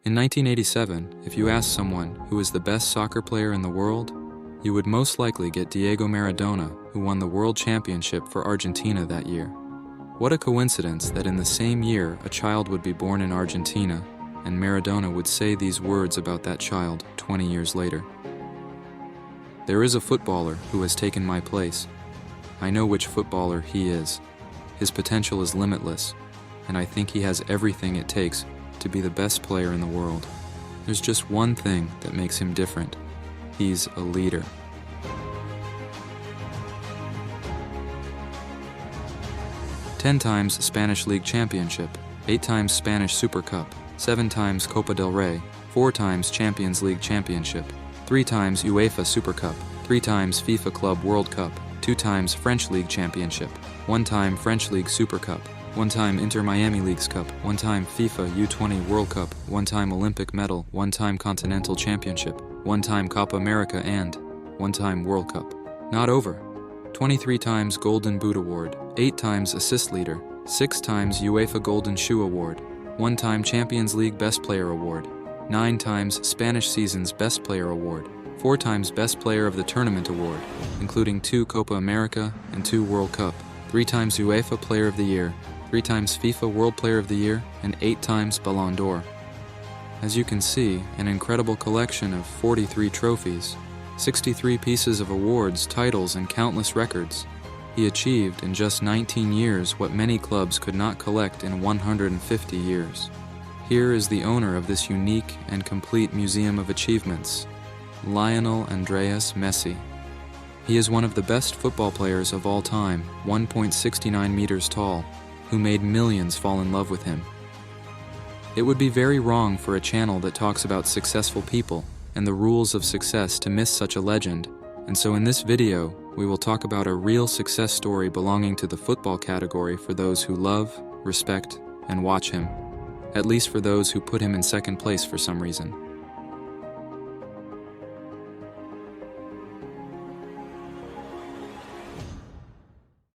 In 1987, if you asked someone who is the best soccer player in the world, you would most likely get Diego Maradona, who won the World Championship for Argentina that year. What a coincidence that in the same year a child would be born in Argentina, and Maradona would say these words about that child 20 years later. There is a footballer who has taken my place. I know which footballer he is. His potential is limitless, and I think he has everything it takes to be the best player in the world. There's just one thing that makes him different. He's a leader. Ten times Spanish League Championship, 8 times Spanish Super Cup, 7 times Copa del Rey, 4 times Champions League Championship, 3 times UEFA Super Cup, 3 times FIFA Club World Cup, 2 times French League Championship, 1 time French League Super Cup, 1 time Inter Miami Leagues Cup, 1 time FIFA U20 World Cup, 1 time Olympic medal, 1 time Continental Championship, 1 time Copa America, and 1 time World Cup. Not over. 23 times Golden Boot Award, 8 times Assist Leader, 6 times UEFA Golden Shoe Award, 1 time Champions League Best Player Award, 9 times Spanish Season's Best Player Award, 4 times Best Player of the Tournament Award, including 2 Copa America and 2 World Cup, 3 times UEFA Player of the Year, 3 times FIFA World Player of the Year, and 8 times Ballon d'Or. As you can see, an incredible collection of 43 trophies, 63 pieces of awards, titles, and countless records. He achieved in just 19 years what many clubs could not collect in 150 years. Here is the owner of this unique and complete museum of achievements, Lionel Andreas Messi. He is one of the best football players of all time, 1.69 meters tall, who made millions fall in love with him. It would be very wrong for a channel that talks about successful people and the rules of success to miss such a legend, and so in this video, we will talk about a real success story belonging to the football category for those who love, respect, and watch him, at least for those who put him in second place for some reason.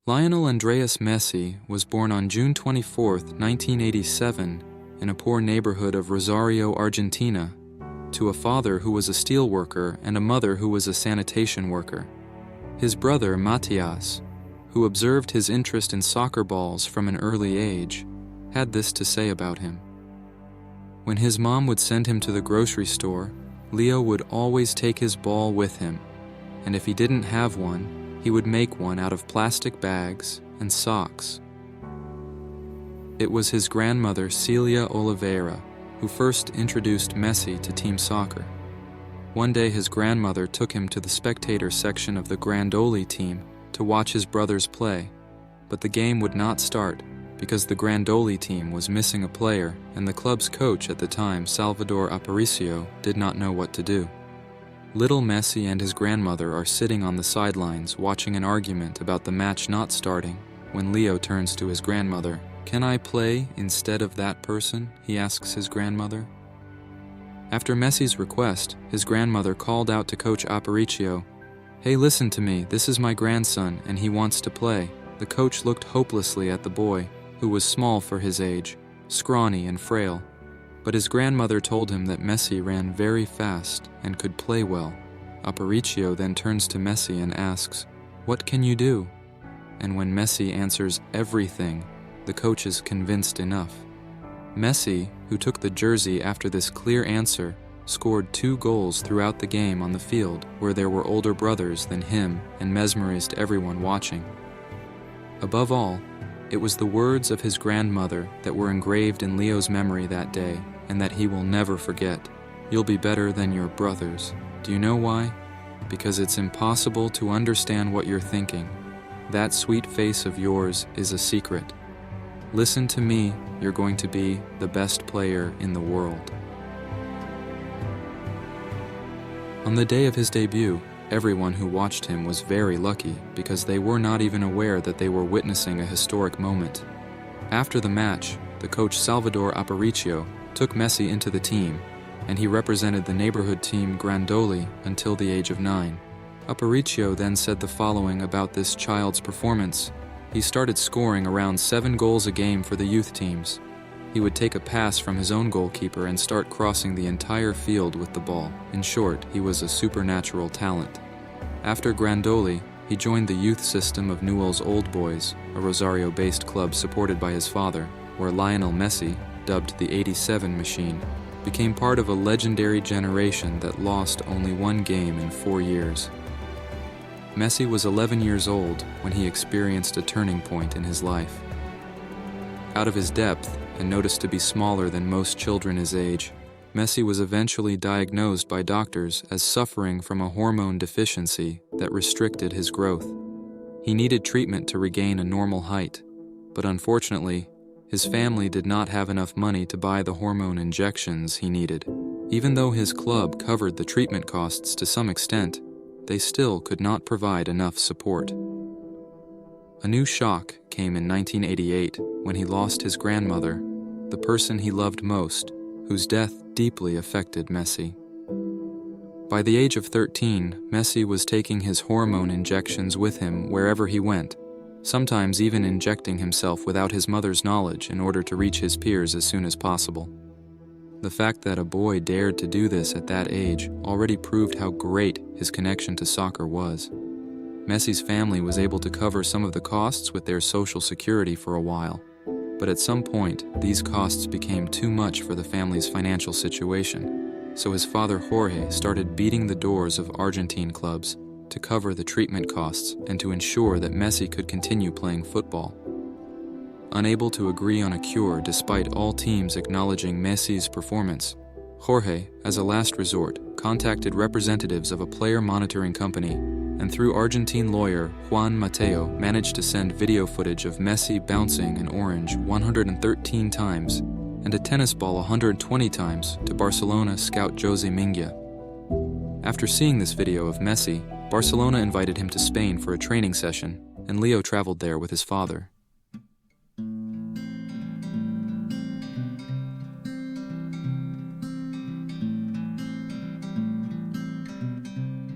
Lionel Andreas Messi was born on June 24, 1987, in a poor neighborhood of Rosario, Argentina, to a father who was a steel worker and a mother who was a sanitation worker. His brother, Matias, who observed his interest in soccer balls from an early age, had this to say about him. When his mom would send him to the grocery store, Leo would always take his ball with him, and if he didn't have one, he would make one out of plastic bags and socks. It was his grandmother, Celia Oliveira, who first introduced Messi to team soccer. One day his grandmother took him to the spectator section of the Grandoli team to watch his brothers play, but the game would not start because the Grandoli team was missing a player and the club's coach at the time, Salvador Aparicio, did not know what to do. Little Messi and his grandmother are sitting on the sidelines watching an argument about the match not starting when Leo turns to his grandmother. "Can I play instead of that person?" he asks his grandmother. After Messi's request, his grandmother called out to Coach Aparicio, "Hey, listen to me, this is my grandson and he wants to play." The coach looked hopelessly at the boy, who was small for his age, scrawny and frail. But his grandmother told him that Messi ran very fast and could play well. Aparicio then turns to Messi and asks, "What can you do?" And when Messi answers everything, the coach is convinced enough. Messi, who took the jersey after this clear answer, scored 2 goals throughout the game on the field where there were older brothers than him and mesmerized everyone watching. Above all, it was the words of his grandmother that were engraved in Leo's memory that day and that he will never forget. "You'll be better than your brothers." Do you know why? Because it's impossible to understand what you're thinking. That sweet face of yours is a secret. Listen to me, you're going to be the best player in the world. On the day of his debut, everyone who watched him was very lucky because they were not even aware that they were witnessing a historic moment. After the match, the coach Salvador Aparicio took Messi into the team, and he represented the neighborhood team Grandoli until the age of 9. Aparicio then said the following about this child's performance. He started scoring around 7 goals a game for the youth teams. He would take a pass from his own goalkeeper and start crossing the entire field with the ball. In short, he was a supernatural talent. After Grandoli, he joined the youth system of Newell's Old Boys, a Rosario-based club supported by his father, where Lionel Messi, dubbed the 87 Machine, became part of a legendary generation that lost only one game in 4 years. Messi was 11 years old when he experienced a turning point in his life. Out of his depth, and noticed to be smaller than most children his age, Messi was eventually diagnosed by doctors as suffering from a hormone deficiency that restricted his growth. He needed treatment to regain a normal height, but unfortunately, his family did not have enough money to buy the hormone injections he needed. Even though his club covered the treatment costs to some extent, they still could not provide enough support. A new shock came in 1988 when he lost his grandmother, the person he loved most, whose death deeply affected Messi. By the age of 13, Messi was taking his hormone injections with him wherever he went, sometimes even injecting himself without his mother's knowledge in order to reach his peers as soon as possible. The fact that a boy dared to do this at that age already proved how great his connection to soccer was. Messi's family was able to cover some of the costs with their social security for a while, but at some point, these costs became too much for the family's financial situation, so his father Jorge started beating the doors of Argentine clubs to cover the treatment costs and to ensure that Messi could continue playing football. Unable to agree on a cure despite all teams acknowledging Messi's performance, Jorge, as a last resort, contacted representatives of a player monitoring company and through Argentine lawyer Juan Mateo managed to send video footage of Messi bouncing an orange 113 times and a tennis ball 120 times to Barcelona scout Jose Minguia. After seeing this video of Messi, Barcelona invited him to Spain for a training session, and Leo traveled there with his father.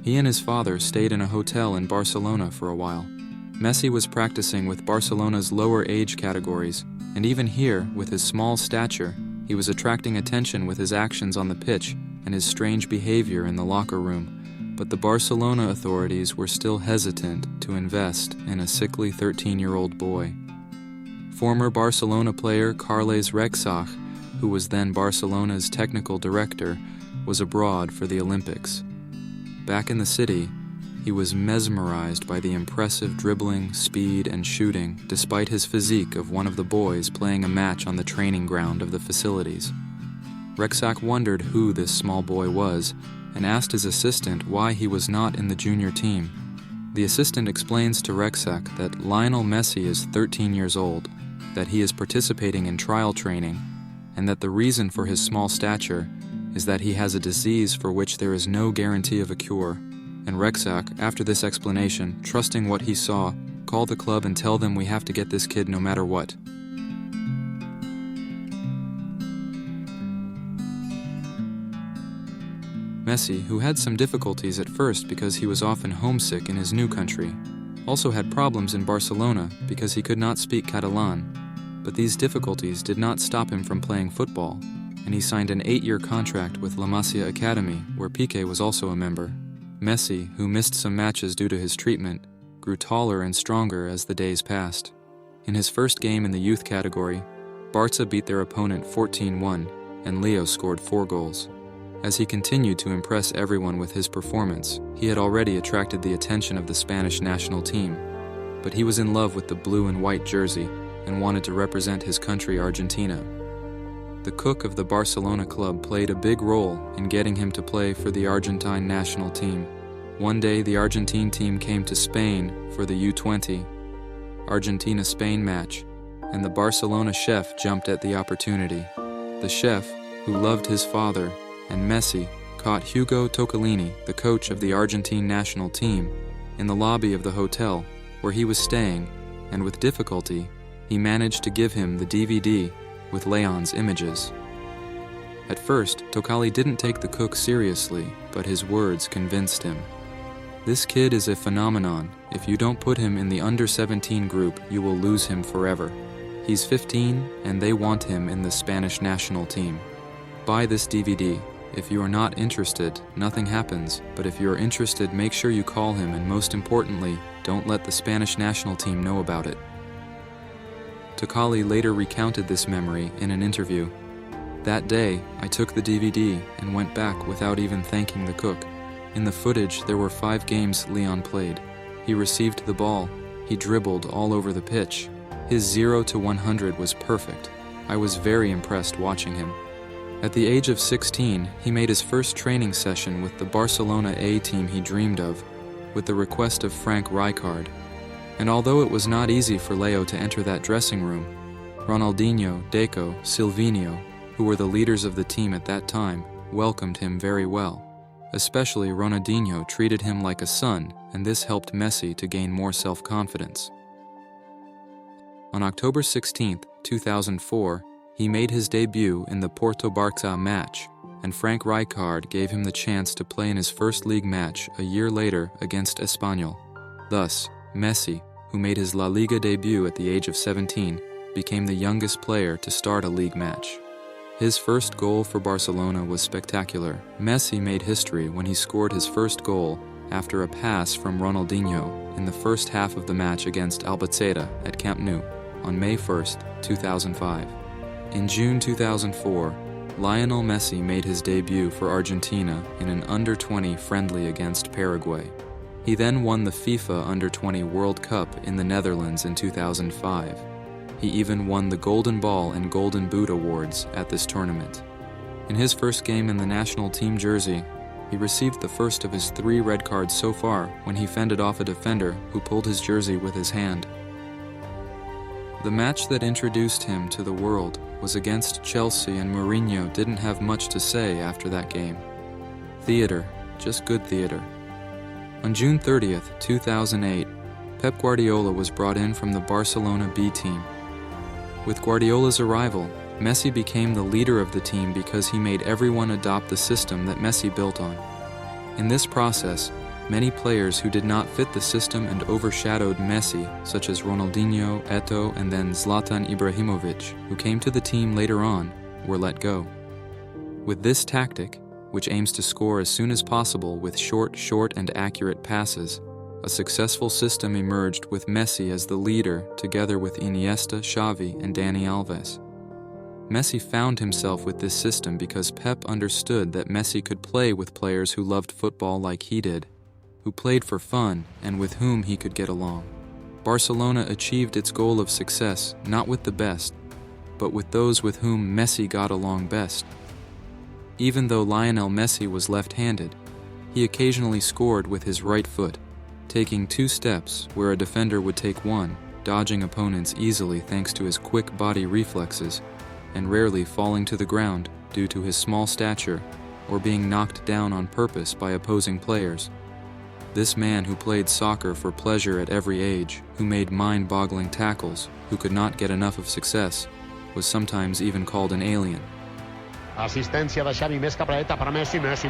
He and his father stayed in a hotel in Barcelona for a while. Messi was practicing with Barcelona's lower age categories, and even here, with his small stature, he was attracting attention with his actions on the pitch and his strange behavior in the locker room. But the Barcelona authorities were still hesitant to invest in a sickly 13-year-old boy. Former Barcelona player Carles Rexach, who was then Barcelona's technical director, was abroad for the Olympics. Back in the city, he was mesmerized by the impressive dribbling, speed, and shooting, despite his physique of one of the boys playing a match on the training ground of the facilities. Rexach wondered who this small boy was and asked his assistant why he was not in the junior team. The assistant explains to Rexach that Lionel Messi is 13 years old, that he is participating in trial training, and that the reason for his small stature is that he has a disease for which there is no guarantee of a cure. And Rexach, after this explanation, trusting what he saw, called the club and tell them we have to get this kid no matter what. Messi, who had some difficulties at first because he was often homesick in his new country, also had problems in Barcelona because he could not speak Catalan, but these difficulties did not stop him from playing football, and he signed an 8-year contract with La Masia Academy, where Piqué was also a member. Messi, who missed some matches due to his treatment, grew taller and stronger as the days passed. In his first game in the youth category, Barça beat their opponent 14-1, and Leo scored 4 goals. As he continued to impress everyone with his performance, he had already attracted the attention of the Spanish national team, but he was in love with the blue and white jersey and wanted to represent his country Argentina. The cook of the Barcelona club played a big role in getting him to play for the Argentine national team. One day, the Argentine team came to Spain for the U20 Argentina-Spain match, and the Barcelona chef jumped at the opportunity. The chef, who loved his father, and Messi, caught Hugo Toccolini, the coach of the Argentine national team, in the lobby of the hotel where he was staying, and with difficulty, he managed to give him the DVD with Leon's images. At first, Toccolini didn't take the cook seriously, but his words convinced him. This kid is a phenomenon. If you don't put him in the under-17 group, you will lose him forever. He's 15 and they want him in the Spanish national team. Buy this DVD. If you are not interested, nothing happens, but if you are interested, make sure you call him, and most importantly, don't let the Spanish national team know about it. Tocali later recounted this memory in an interview. That day, I took the DVD and went back without even thanking the cook. In the footage, there were 5 games Leon played. He received the ball. He dribbled all over the pitch. His 0 to 100 was perfect. I was very impressed watching him. At the age of 16, he made his first training session with the Barcelona A team he dreamed of, with the request of Frank Rijkaard. And although it was not easy for Leo to enter that dressing room, Ronaldinho, Deco, Silvinho, who were the leaders of the team at that time, welcomed him very well. Especially Ronaldinho treated him like a son, and this helped Messi to gain more self-confidence. On October 16, 2004, he made his debut in the Porto-Barça match, and Frank Rijkaard gave him the chance to play in his first league match a year later against Espanyol. Thus, Messi, who made his La Liga debut at the age of 17, became the youngest player to start a league match. His first goal for Barcelona was spectacular. Messi made history when he scored his first goal after a pass from Ronaldinho in the first half of the match against Albacete at Camp Nou on May 1, 2005. In June 2004, Lionel Messi made his debut for Argentina in an under-20 friendly against Paraguay. He then won the FIFA Under-20 World Cup in the Netherlands in 2005. He even won the Golden Ball and Golden Boot awards at this tournament. In his first game in the national team jersey, he received the first of his 3 red cards so far when he fended off a defender who pulled his jersey with his hand. The match that introduced him to the world was against Chelsea, and Mourinho didn't have much to say after that game. Theater, just good theater. On June 30, 2008, Pep Guardiola was brought in from the Barcelona B team. With Guardiola's arrival, Messi became the leader of the team because he made everyone adopt the system that Messi built on. In this process, many players who did not fit the system and overshadowed Messi, such as Ronaldinho, Eto'o, and then Zlatan Ibrahimovic, who came to the team later on, were let go. With this tactic, which aims to score as soon as possible with short and accurate passes, a successful system emerged with Messi as the leader together with Iniesta, Xavi, and Dani Alves. Messi found himself with this system because Pep understood that Messi could play with players who loved football like he did, who played for fun and with whom he could get along. Barcelona achieved its goal of success not with the best, but with those with whom Messi got along best. Even though Lionel Messi was left-handed, he occasionally scored with his right foot, taking 2 steps where a defender would take 1, dodging opponents easily thanks to his quick body reflexes, and rarely falling to the ground due to his small stature or being knocked down on purpose by opposing players. This man who played soccer for pleasure at every age, who made mind-boggling tackles, who could not get enough of success, was sometimes even called an alien. Assistència de Xavi, més capradeta per Messi, Messi,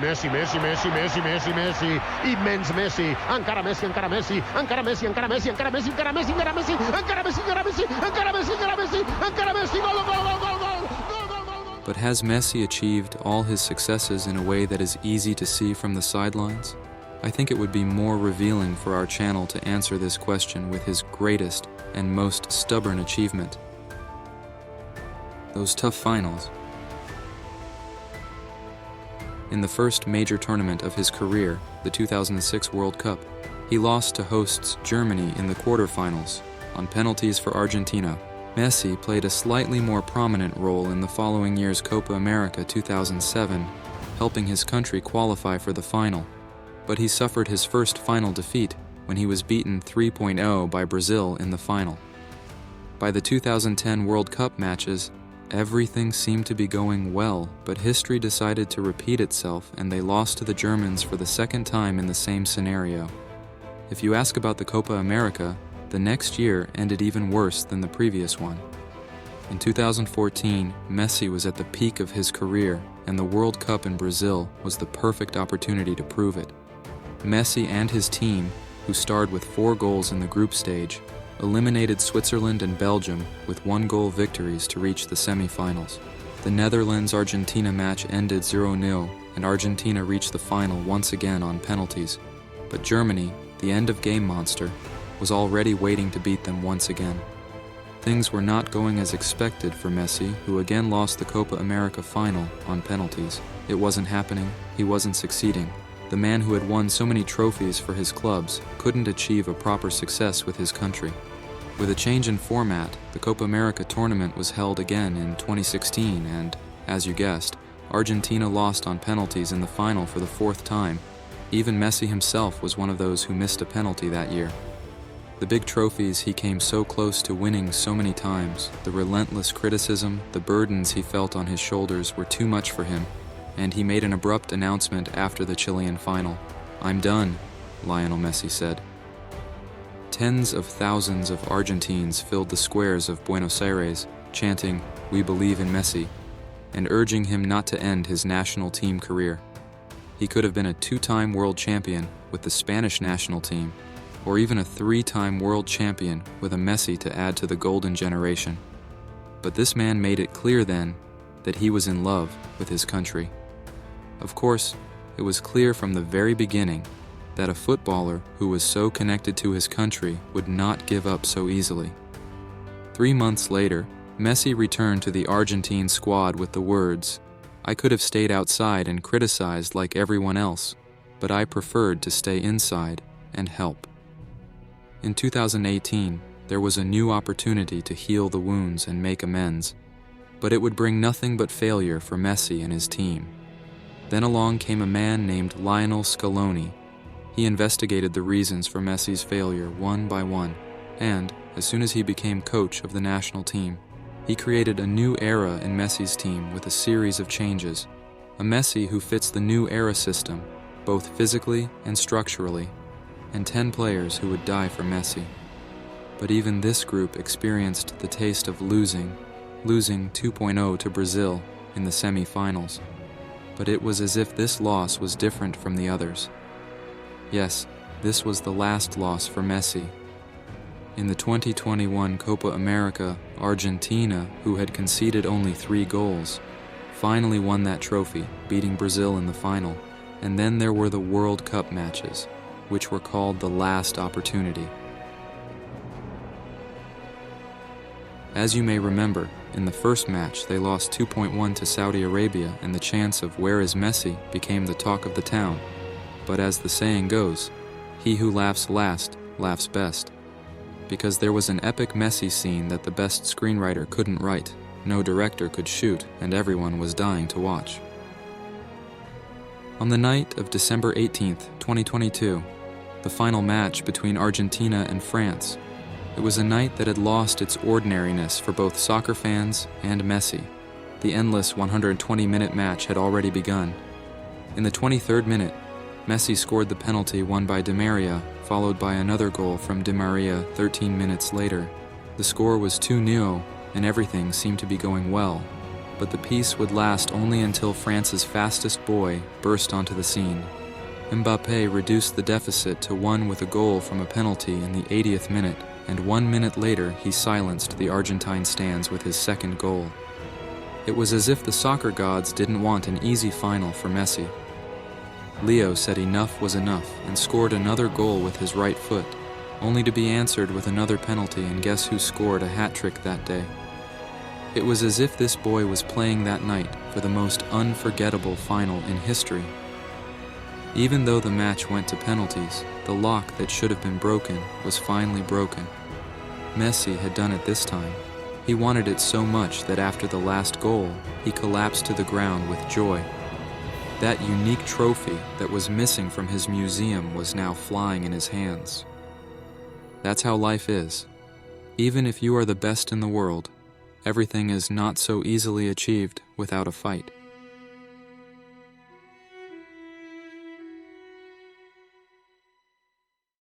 immens Messi, encara Messi, encara Messi, encara Messi, encara Messi, encara Messi, encara Messi, encara Messi, encara Messi, encara Messi, encara Messi, encara Messi, encara Messi, gol, gol, gol, gol, gol. But has Messi achieved all his successes in a way that is easy to see from the sidelines? I think it would be more revealing for our channel to answer this question with his greatest and most stubborn achievement. Those tough finals. In the first major tournament of his career, the 2006 World Cup, he lost to hosts Germany in the quarterfinals, on penalties for Argentina. Messi played a slightly more prominent role in the following year's Copa America 2007, helping his country qualify for the final. But he suffered his first final defeat when he was beaten 3-0 by Brazil in the final. By the 2010 World Cup matches, everything seemed to be going well, but history decided to repeat itself and they lost to the Germans for the second time in the same scenario. If you ask about the Copa America, the next year ended even worse than the previous one. In 2014, Messi was at the peak of his career, and the World Cup in Brazil was the perfect opportunity to prove it. Messi and his team, who starred with 4 goals in the group stage, eliminated Switzerland and Belgium with 1-goal victories to reach the semi-finals. The Netherlands-Argentina match ended 0-0, and Argentina reached the final once again on penalties. But Germany, the end-of-game monster, was already waiting to beat them once again. Things were not going as expected for Messi, who again lost the Copa America final on penalties. It wasn't happening, he wasn't succeeding. The man who had won so many trophies for his clubs couldn't achieve a proper success with his country. With a change in format, the Copa America tournament was held again in 2016 and, as you guessed, Argentina lost on penalties in the final for the 4th time. Even Messi himself was one of those who missed a penalty that year. The big trophies he came so close to winning so many times, the relentless criticism, the burdens he felt on his shoulders were too much for him, and he made an abrupt announcement after the Chilean final. "I'm done," Lionel Messi said. Tens of thousands of Argentines filled the squares of Buenos Aires, chanting, "We believe in Messi," and urging him not to end his national team career. He could have been a 2-time world champion with the Spanish national team, or even a 3-time world champion with a Messi to add to the golden generation. But this man made it clear then that he was in love with his country. Of course, it was clear from the very beginning that a footballer who was so connected to his country would not give up so easily. 3 months later, Messi returned to the Argentine squad with the words, "I could have stayed outside and criticized like everyone else, but I preferred to stay inside and help." In 2018, there was a new opportunity to heal the wounds and make amends, but it would bring nothing but failure for Messi and his team. Then along came a man named Lionel Scaloni. He investigated the reasons for Messi's failure one by one, and, as soon as he became coach of the national team, he created a new era in Messi's team with a series of changes. A Messi who fits the new era system, both physically and structurally, and 10 players who would die for Messi. But even this group experienced the taste of losing 2-0 to Brazil in the semi-finals. But it was as if this loss was different from the others. Yes, this was the last loss for Messi. In the 2021 Copa America, Argentina, who had conceded only 3 goals, finally won that trophy, beating Brazil in the final. And then there were the World Cup matches, which were called the last opportunity. As you may remember, in the first match they lost 2-1 to Saudi Arabia, and the chance of "Where is Messi?" became the talk of the town. But as the saying goes, he who laughs last laughs best. Because there was an epic Messi scene that the best screenwriter couldn't write, no director could shoot, and everyone was dying to watch. On the night of December 18th, 2022, the final match between Argentina and France, it was a night that had lost its ordinariness for both soccer fans and Messi. The endless 120-minute match had already begun. In the 23rd minute, Messi scored the penalty won by Di Maria, followed by another goal from Di Maria 13 minutes later. The score was 2-0, and everything seemed to be going well. But the peace would last only until France's fastest boy burst onto the scene. Mbappé reduced the deficit to 1 with a goal from a penalty in the 80th minute, and 1 minute later he silenced the Argentine stands with his second goal. It was as if the soccer gods didn't want an easy final for Messi. Leo said enough was enough and scored another goal with his right foot, only to be answered with another penalty, and guess who scored a hat-trick that day? It was as if this boy was playing that night for the most unforgettable final in history. Even though the match went to penalties, the lock that should have been broken was finally broken. Messi had done it this time. He wanted it so much that after the last goal, he collapsed to the ground with joy. That unique trophy that was missing from his museum was now flying in his hands. That's how life is. Even if you are the best in the world, everything is not so easily achieved without a fight.